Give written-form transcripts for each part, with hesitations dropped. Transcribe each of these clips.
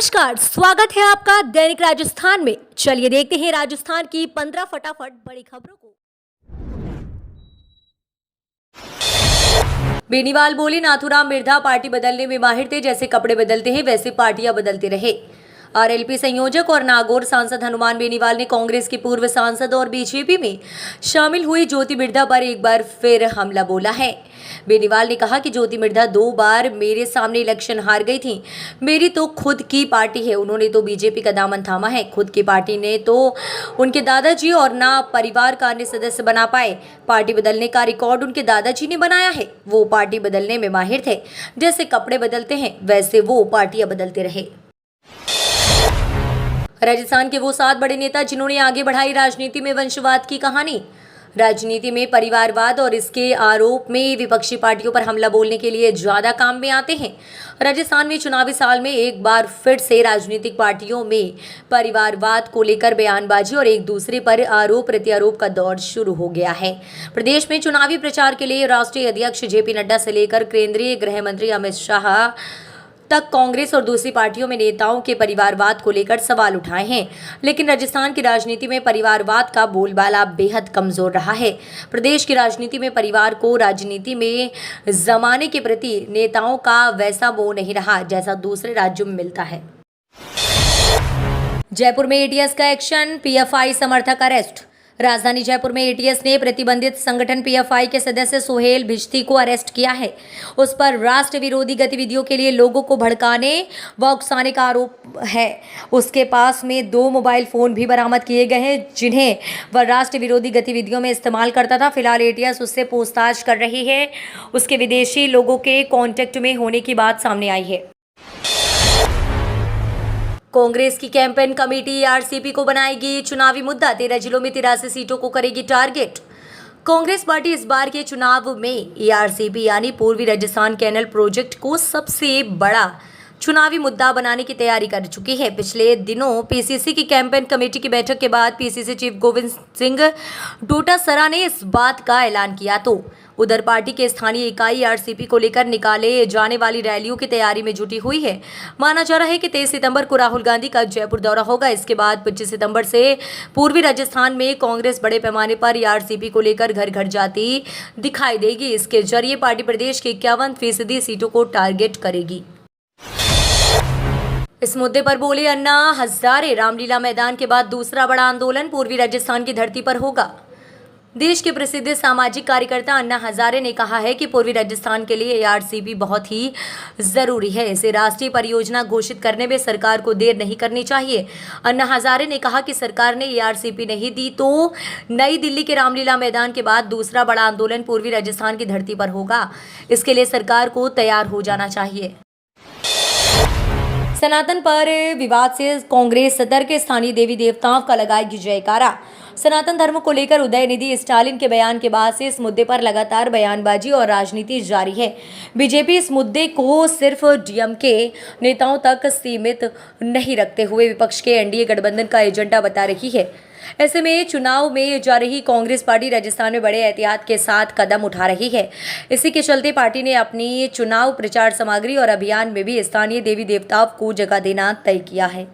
नमस्कार, स्वागत है आपका दैनिक राजस्थान में। चलिए देखते हैं राजस्थान की 15 फटाफट बड़ी खबरों को। बेनीवाल बोले, नाथूराम मिर्धा पार्टी बदलने में माहिर थे। जैसे कपड़े बदलते हैं वैसे पार्टियां बदलते रहे। आरएलपी संयोजक और नागौर सांसद हनुमान बेनीवाल ने कांग्रेस के पूर्व सांसद और बीजेपी में शामिल हुई ज्योति मिर्धा पर एक बार फिर हमला बोला है। बेनीवाल ने कहा कि ज्योति मिर्धा 2 बार मेरे सामने इलेक्शन हार गई थी। मेरी तो खुद की पार्टी है, उन्होंने तो बीजेपी का दामन थामा है। खुद की पार्टी ने तो उनके दादाजी और ना परिवार का अन्य सदस्य बना पाए। पार्टी बदलने का रिकॉर्ड उनके दादाजी ने बनाया है। वो पार्टी बदलने में माहिर थे। जैसे कपड़े बदलते हैं वैसे वो पार्टियां बदलते रहे। राजस्थान के वो 7 बड़े नेता जिन्होंने आगे बढ़ाई राजनीति में वंशवाद की कहानी। राजनीति में परिवारवाद और इसके आरोप में विपक्षी पार्टियों पर हमला बोलने के लिए ज्यादा काम में आते हैं। राजस्थान में चुनावी साल में एक बार फिर से राजनीतिक पार्टियों में परिवारवाद को लेकर बयानबाजी और एक दूसरे पर आरोप प्रत्यारोप का दौर शुरू हो गया है। प्रदेश में चुनावी प्रचार के लिए राष्ट्रीय अध्यक्ष जेपी नड्डा से लेकर केंद्रीय गृह मंत्री अमित शाह तक कांग्रेस और दूसरी पार्टियों में नेताओं के परिवारवाद को लेकर सवाल उठाए हैं। लेकिन राजस्थान की राजनीति में परिवारवाद का बोलबाला बेहद कमजोर रहा है। प्रदेश की राजनीति में परिवार को राजनीति में जमाने के प्रति नेताओं का वैसा मोह नहीं रहा जैसा दूसरे राज्यों में मिलता है। जयपुर में एटीएस का एक्शन, पीएफआई समर्थक अरेस्ट। राजधानी जयपुर में एटीएस ने प्रतिबंधित संगठन पीएफआई के सदस्य सोहेल भिश्ती को अरेस्ट किया है। उस पर राष्ट्र विरोधी गतिविधियों के लिए लोगों को भड़काने व उकसाने का आरोप है। उसके पास में 2 मोबाइल फोन भी बरामद किए गए हैं जिन्हें वह राष्ट्र विरोधी गतिविधियों में इस्तेमाल करता था। फिलहाल एटीएस उससे पूछताछ कर रही है। उसके विदेशी लोगों के कॉन्टेक्ट में होने की बात सामने आई है। कांग्रेस की कैंपेन कमेटी ईआरसीपी को बनाएगी चुनावी मुद्दा। 13 जिलों में 83 सीटों को करेगी टारगेट। कांग्रेस पार्टी इस बार के चुनाव में ईआरसीपी यानी पूर्वी राजस्थान कैनल प्रोजेक्ट को सबसे बड़ा चुनावी मुद्दा बनाने की तैयारी कर चुकी है। पिछले दिनों पीसीसी की कैंपेन कमेटी की बैठक के बाद पीसीसी चीफ गोविंद सिंह डोटासरा ने इस बात का ऐलान किया तो उधर पार्टी के स्थानीय इकाई आरसीपी को लेकर निकाले जाने वाली रैलियों की तैयारी में जुटी हुई है। माना जा रहा है कि 23 सितंबर को राहुल गांधी का जयपुर दौरा होगा। इसके बाद 25 सितंबर से पूर्वी राजस्थान में कांग्रेस बड़े पैमाने पर आरसीपी को लेकर घर घर जाती दिखाई देगी। इसके जरिए पार्टी प्रदेश के 51% सीटों को टारगेट करेगी। इस मुद्दे पर बोले अन्ना हजारे, रामलीला मैदान के बाद दूसरा बड़ा आंदोलन पूर्वी राजस्थान की धरती पर होगा। देश के प्रसिद्ध सामाजिक कार्यकर्ता अन्ना हजारे ने कहा है कि पूर्वी राजस्थान के लिए एआरसीपी बहुत ही जरूरी है। इसे राष्ट्रीय परियोजना घोषित करने में सरकार को देर नहीं करनी चाहिए। अन्ना हजारे ने कहा कि सरकार ने एआरसीपी नहीं दी तो नई दिल्ली के रामलीला मैदान के बाद दूसरा बड़ा आंदोलन पूर्वी राजस्थान की धरती पर होगा। इसके लिए सरकार को तैयार हो जाना चाहिए। सनातन पर विवाद से कांग्रेस सदर के स्थानीय देवी देवताओं का लगाएगी जयकारा। सनातन धर्म को लेकर उदयनिधि स्टालिन के बयान के बाद से इस मुद्दे पर लगातार बयानबाजी और राजनीति जारी है। बीजेपी इस मुद्दे को सिर्फ डीएमके नेताओं तक सीमित नहीं रखते हुए विपक्ष के एनडीए गठबंधन का एजेंडा बता रही है। ऐसे में चुनाव में जा रही कांग्रेस पार्टी राजस्थान में बड़े एहतियात के साथ कदम उठा रही है। इसी के चलते पार्टी ने अपनी चुनाव प्रचार सामग्री और अभियान में भी स्थानीय देवी देवताओं को जगह देना तय किया है।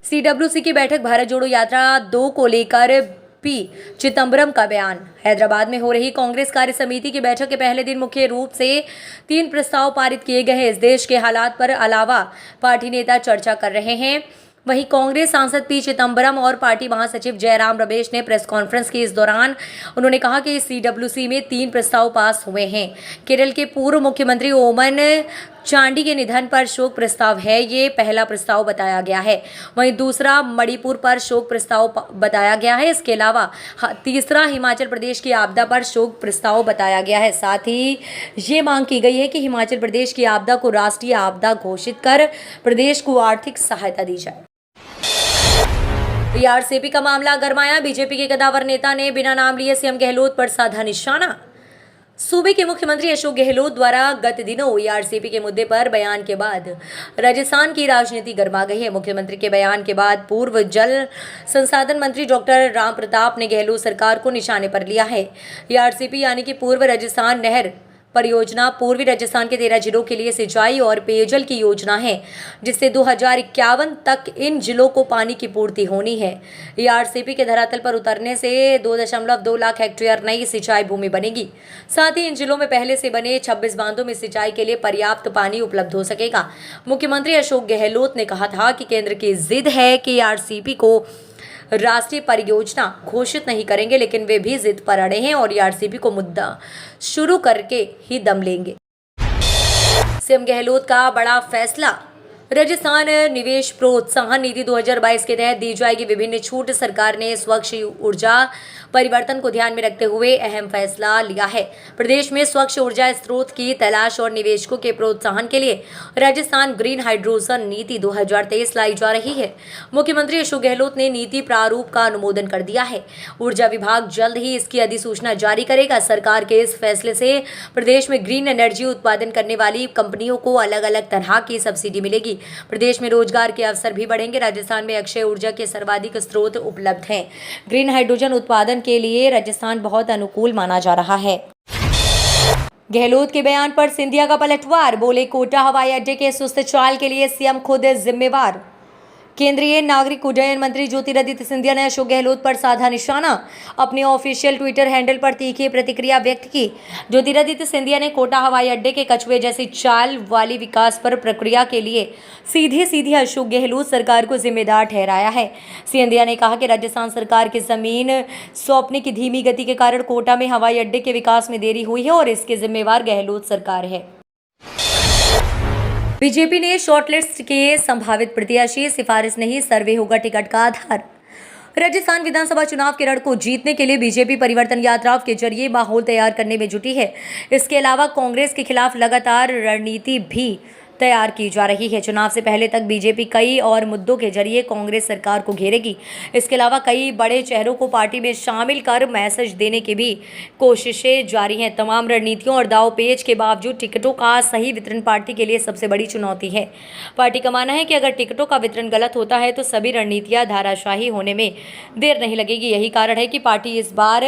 सीडब्ल्यूसी की बैठक भारत जोड़ो यात्रा 2 को लेकर पी चिदंबरम का बयान। हैदराबाद में हो रही कांग्रेस कार्य समिति की बैठक के पहले दिन मुख्य रूप से 3 प्रस्ताव पारित किए गए हैं। इस देश के हालात पर अलावा पार्टी नेता चर्चा कर रहे हैं। वहीं कांग्रेस सांसद पी चिदंबरम और पार्टी महासचिव जयराम रमेश ने प्रेस कॉन्फ्रेंस की। इस दौरान उन्होंने कहा कि सीडब्ल्यूसी में 3 प्रस्ताव पास हुए हैं। केरल के पूर्व मुख्यमंत्री ओमन चांडी के निधन पर शोक प्रस्ताव है, ये पहला प्रस्ताव बताया गया है। वहीं दूसरा मणिपुर पर शोक प्रस्ताव बताया गया है। इसके अलावा तीसरा हिमाचल प्रदेश की आपदा पर शोक प्रस्ताव बताया गया है। साथ ही ये मांग की गई है कि हिमाचल प्रदेश की आपदा को राष्ट्रीय आपदा घोषित कर प्रदेश को आर्थिक सहायता दी जाए। ईआरसीपी का मामला गरमाया। बीजेपी के कद्दावर नेता ने बिना नाम लिए सीएम गहलोत पर साधा निशाना। सूबे के मुख्यमंत्री अशोक गहलोत द्वारा गत दिनों ईआरसीपी के मुद्दे पर बयान के बाद राजस्थान की राजनीति गर्मा गई है। मुख्यमंत्री के बयान के बाद पूर्व जल संसाधन मंत्री डॉक्टर रामप्रताप ने गहलोत सरकार को निशाने पर लिया है। ईआरसीपी यानी कि पूर्व राजस्थान नहर परियोजना पूर्वी राजस्थान के 13 जिलों के लिए सिंचाई और पेयजल की योजना है, जिससे 2051 तक इन जिलों को पानी की पूर्ति होनी है। ईआरसीपी के धरातल पर उतरने से 2.2 लाख हेक्टेयर नई सिंचाई भूमि बनेगी। साथ ही इन जिलों में पहले से बने 26 बांधों में सिंचाई के लिए पर्याप्त पानी उपलब्ध हो सकेगा। मुख्यमंत्री अशोक गहलोत ने कहा था कि केंद्र की जिद है कि ईआरसीपी को राष्ट्रीय परियोजना घोषित नहीं करेंगे, लेकिन वे भी जिद पर अड़े हैं और ईआरसीपी को मुद्दा शुरू करके ही दम लेंगे। सीएम गहलोत का बड़ा फैसला। राजस्थान निवेश प्रोत्साहन नीति 2022 के तहत दी जाएगी विभिन्न छूट। सरकार ने स्वच्छ ऊर्जा परिवर्तन को ध्यान में रखते हुए अहम फैसला लिया है। प्रदेश में स्वच्छ ऊर्जा स्रोत की तलाश और निवेशकों के प्रोत्साहन के लिए राजस्थान ग्रीन हाइड्रोजन नीति 2023 लाई जा रही है। मुख्यमंत्री अशोक गहलोत ने नीति प्रारूप का अनुमोदन कर दिया है। ऊर्जा विभाग जल्द ही इसकी अधिसूचना जारी करेगा। सरकार के इस फैसले से प्रदेश में ग्रीन एनर्जी उत्पादन करने वाली कंपनियों को अलग अलग तरह की सब्सिडी मिलेगी। प्रदेश में रोजगार के अवसर भी बढ़ेंगे। राजस्थान में अक्षय ऊर्जा के सर्वाधिक स्रोत उपलब्ध हैं। ग्रीन हाइड्रोजन उत्पादन के लिए राजस्थान बहुत अनुकूल माना जा रहा है। गहलोत के बयान पर सिंधिया का पलटवार। बोले, कोटा हवाई अड्डे के सुस्त चाल के लिए सीएम खुद जिम्मेवार। केंद्रीय नागरिक उड्डयन मंत्री ज्योतिरादित्य सिंधिया ने अशोक गहलोत पर साधा निशाना। अपने ऑफिशियल ट्विटर हैंडल पर तीखी प्रतिक्रिया व्यक्त की। ज्योतिरादित्य सिंधिया ने कोटा हवाई अड्डे के कछुए जैसी चाल वाली विकास पर प्रक्रिया के लिए सीधे अशोक गहलोत सरकार को जिम्मेदार ठहराया है। सिंधिया ने कहा कि राजस्थान सरकार की जमीन सौंपने की धीमी गति के कारण कोटा में हवाई अड्डे के विकास में देरी हुई है और इसके जिम्मेवार गहलोत सरकार है। बीजेपी ने शॉर्टलिस्ट के संभावित प्रत्याशी सिफारिश नहीं, सर्वे होगा टिकट का आधार। राजस्थान विधानसभा चुनाव के रण को जीतने के लिए बीजेपी परिवर्तन यात्रा के जरिए माहौल तैयार करने में जुटी है। इसके अलावा कांग्रेस के खिलाफ लगातार रणनीति भी तैयार की जा रही है। चुनाव से पहले तक बीजेपी कई और मुद्दों के जरिए कांग्रेस सरकार को घेरेगी। इसके अलावा कई बड़े चेहरों को पार्टी में शामिल कर मैसेज देने की भी कोशिशें जारी हैं। तमाम रणनीतियों और दांवपेच के बावजूद टिकटों का सही वितरण पार्टी के लिए सबसे बड़ी चुनौती है। पार्टी का मानना है कि अगर टिकटों का वितरण गलत होता है तो सभी रणनीतियां धाराशाही होने में देर नहीं लगेगी। यही कारण है कि पार्टी इस बार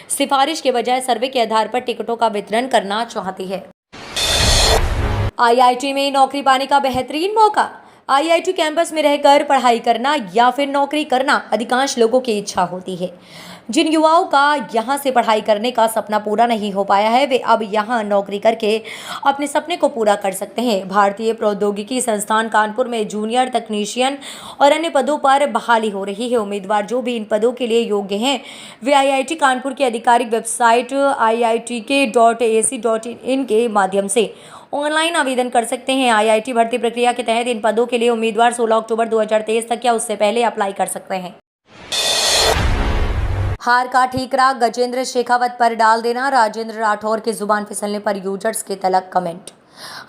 सिफारिश के बजाय सर्वे के आधार पर टिकटों का वितरण करना चाहती है। आईआईटी में नौकरी पाने का बेहतरीन मौका। आईआईटी कैंपस में रहकर पढ़ाई करना या फिर नौकरी करना अधिकांश लोगों की इच्छा होती है। जिन युवाओं का यहां से पढ़ाई करने का सपना पूरा नहीं हो पाया है, वे अब यहां नौकरी करके अपने सपने को पूरा कर सकते हैं। भारतीय प्रौद्योगिकी संस्थान कानपुर में जूनियर तकनीशियन और अन्य पदों पर बहाली हो रही है। उम्मीदवार जो भी इन पदों के लिए योग्य हैं, वे आईआईटी कानपुर की आधिकारिक वेबसाइट iitk.ac.in के माध्यम से ऑनलाइन आवेदन कर सकते हैं। आईआईटी भर्ती प्रक्रिया के तहत इन पदों के लिए उम्मीदवार 16 अक्टूबर 2023 तक या उससे पहले अप्लाई कर सकते हैं। हार का ठीकरा गजेंद्र शेखावत पर डाल देना। राजेंद्र राठौर की जुबान फिसलने पर यूजर्स के तलक कमेंट।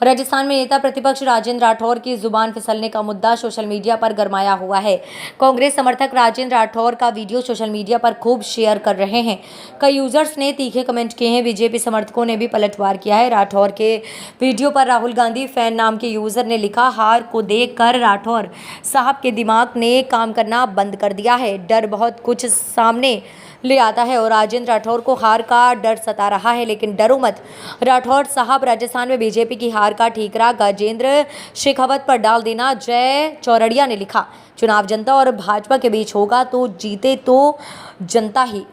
राजस्थान में नेता प्रतिपक्ष राजेंद्र राठौर की जुबान फिसलने का मुद्दा सोशल मीडिया पर गरमाया हुआ है। कांग्रेस समर्थक राजेंद्र राठौर का वीडियो सोशल मीडिया पर खूब शेयर कर रहे हैं। कई यूजर्स ने तीखे कमेंट किए हैं। बीजेपी समर्थकों ने भी पलटवार किया है। राठौर के वीडियो पर राहुल गांधी फैन नाम के यूजर ने लिखा, हार को देखकर राठौर साहब के दिमाग ने काम करना बंद कर दिया है। डर बहुत कुछ सामने ले आता है और राजेंद्र राठौर को हार का डर सता रहा है, लेकिन डरो मत राठौर साहब। राजस्थान में बीजेपी की हार का ठीकरा गजेंद्र शेखावत पर डाल देना। जय चौरड़िया ने लिखा, चुनाव जनता और भाजपा के बीच होगा तो जीते तो जनता ही।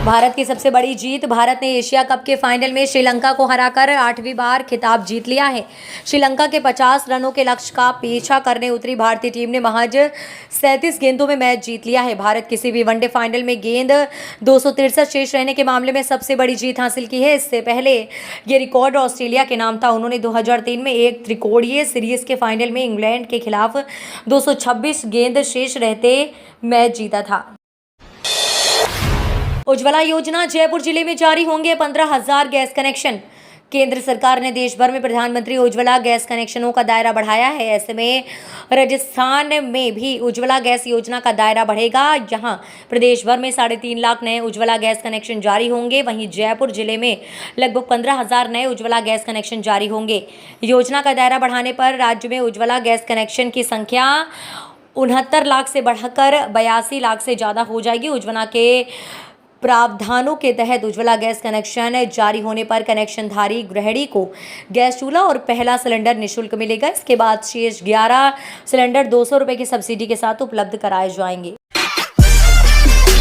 भारत की सबसे बड़ी जीत। भारत ने एशिया कप के फाइनल में श्रीलंका को हराकर 8वीं बार खिताब जीत लिया है। श्रीलंका के 50 रनों के लक्ष्य का पीछा करने उतरी भारतीय टीम ने महज 37 गेंदों में मैच जीत लिया है। भारत किसी भी वनडे फाइनल में गेंद 263 शेष रहने के मामले में सबसे बड़ी जीत हासिल की है। इससे पहले ये रिकॉर्ड ऑस्ट्रेलिया के नाम था। उन्होंने 2003 में एक त्रिकोणीय सीरीज के फाइनल में इंग्लैंड के खिलाफ 226 गेंद शेष रहते मैच जीता था। उज्ज्वला योजना। जयपुर जिले में जारी होंगे 15,000 गैस कनेक्शन। केंद्र सरकार ने देश भर में प्रधानमंत्री उज्ज्वला गैस कनेक्शनों का दायरा बढ़ाया है। ऐसे में राजस्थान में भी उज्ज्वला गैस योजना का दायरा बढ़ेगा। यहां प्रदेश भर में 3.5 लाख नए उज्ज्वला गैस कनेक्शन जारी होंगे। वहीं जयपुर जिले में लगभग 15,000 नए उज्ज्वला गैस कनेक्शन जारी होंगे। योजना का दायरा बढ़ाने पर राज्य में उज्ज्वला गैस कनेक्शन की संख्या 69 लाख से बढ़कर 82 लाख से ज़्यादा हो जाएगी। उज्ज्वला के प्रावधानों के तहत उज्ज्वला गैस कनेक्शन जारी होने पर कनेक्शनधारी गृहिणी को गैस चूल्हा और पहला सिलेंडर निःशुल्क मिलेगा। इसके बाद शेष 11 सिलेंडर 200 रुपये की सब्सिडी के साथ उपलब्ध कराए जाएंगे।